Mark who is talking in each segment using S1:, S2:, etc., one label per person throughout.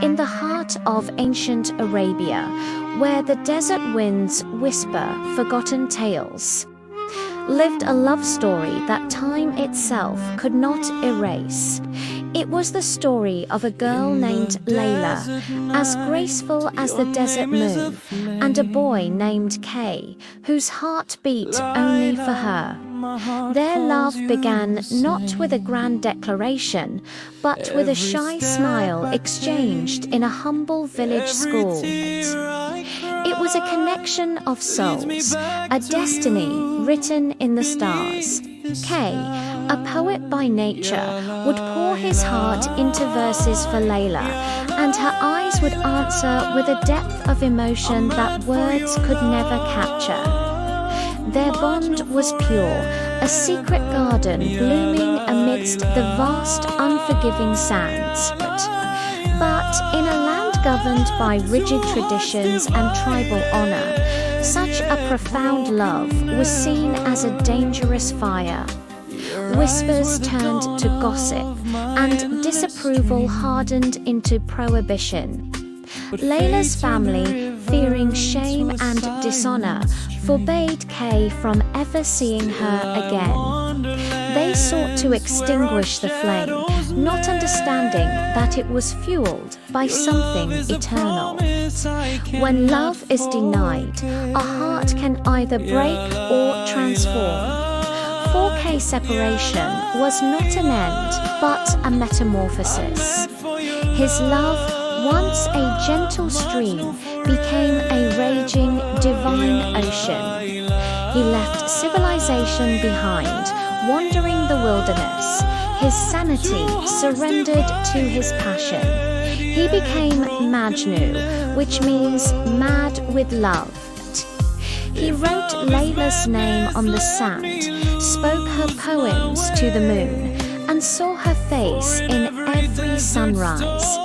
S1: In the heart of ancient Arabia, where the desert winds whisper forgotten tales, lived a love story that time itself could not erase. It was the story of a girl named Laila, as graceful as the desert moon, and a boy named Kay, whose heart beat only for her. Their love began not with a grand declaration, but with a shy smile exchanged in a humble village school. It was a connection of souls, a destiny written in the stars. Kay, a poet by nature, would pour his heart into verses for Laila, and her eyes would answer with a depth of emotion that words could never capture. Their bond was pure, a secret garden blooming amidst the vast, unforgiving sands. But in a land governed by rigid traditions and tribal honor, such a profound love was seen as a dangerous fire. Whispers turned to gossip, and disapproval hardened into prohibition. Laila's family, fearing shame and dishonor, forbade Kay from ever seeing her again. They sought to extinguish the flame, not understanding that it was fueled by something eternal. When love is denied, a heart can either break or transform. 4K separation was not an end, but a metamorphosis. His love, once a gentle stream, became a raging, divine ocean. He left civilization behind, wandering the wilderness. His sanity surrendered to his passion. He became Majnu, which means mad with love. He wrote Laila's name on the sand, spoke her poems to the moon, and saw her face in every sunrise.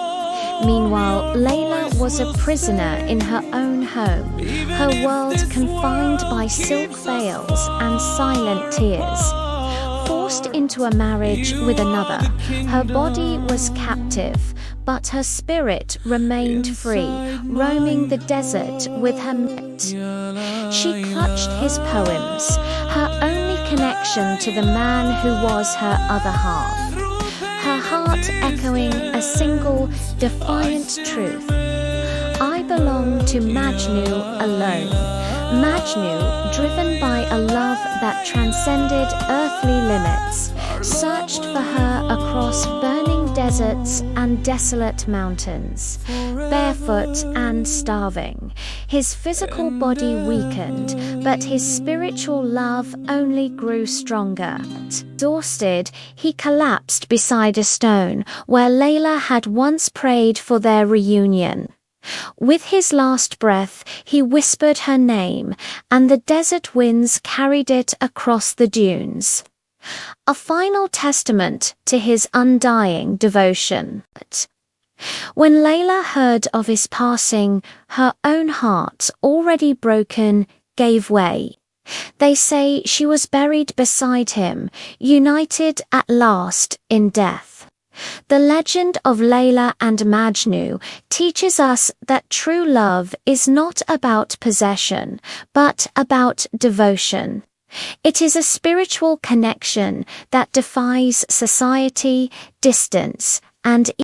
S1: Meanwhile, Laila was a prisoner in her own home, her world confined by silk veils and silent tears. Forced into a marriage with another, her body was captive, but her spirit remained free, roaming the desert with her mate. She clutched his poems, her only connection to the man who was her other half. Her heart echoing a single, defiant truth. I belong to Majnu alone. Majnu, driven by a love that transcended earthly limits, searched for her across burning deserts and desolate mountains. Barefoot and starving, his physical body weakened, but his spiritual love only grew stronger. Exhausted, he collapsed beside a stone where Laila had once prayed for their reunion. With his last breath, he whispered her name, and the desert winds carried it across the dunes. A final testament to his undying devotion. When Laila heard of his passing, her own heart, already broken, gave way. They say she was buried beside him, united at last in death. The legend of Laila and Majnu teaches us that true love is not about possession, but about devotion. It is a spiritual connection that defies society, distance, and